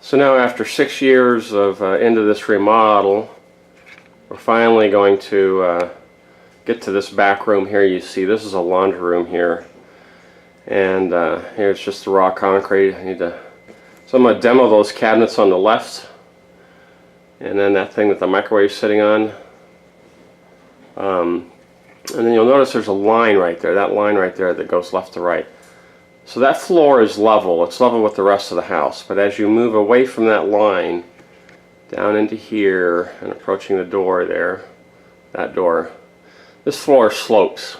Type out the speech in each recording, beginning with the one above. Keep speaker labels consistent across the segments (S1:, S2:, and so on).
S1: So now after 6 years of into this remodel, we're finally going to get to this back room here. You see this is a laundry room here, and here's just the raw concrete. So I'm going to demo those cabinets on the left, and then that thing that the microwave's sitting on. And then you'll notice there's a line right there, that line right there that goes left to right. So that floor is level, it's level with the rest of the house, but as you move away from that line down into here and approaching the door there, that door, this floor slopes.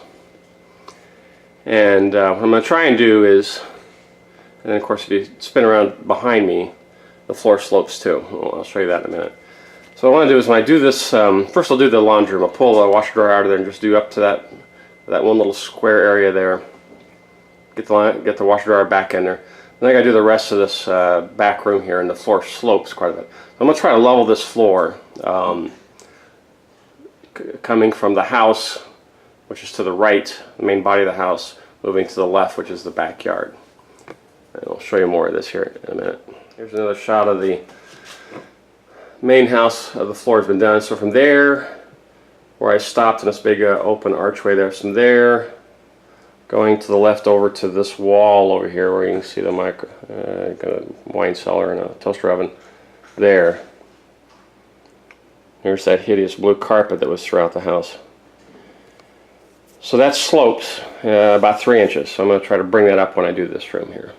S1: And what I'm going to try and do is, and then of course if you spin around behind me, the floor slopes too. Well, I'll show you that in a minute. So what I want to do is when I do this, first I'll do the laundry room. I'll pull the washer dryer out of there and just do up to that one little square area there. Get the washer dryer back in there. Then I got to do the rest of this back room here, and the floor slopes quite a bit. I'm going to try to level this floor coming from the house, which is to the right, the main body of the house, moving to the left, which is the backyard. And I'll show you more of this here in a minute. Here's another shot of the main house. The floor has been done. So from there, where I stopped in this big open archway there, from there, going to the left over to this wall over here where you can see the wine cellar and a toaster oven there. There's that hideous blue carpet that was throughout the house. So that slopes about 3 inches. So I'm going to try to bring that up when I do this room here.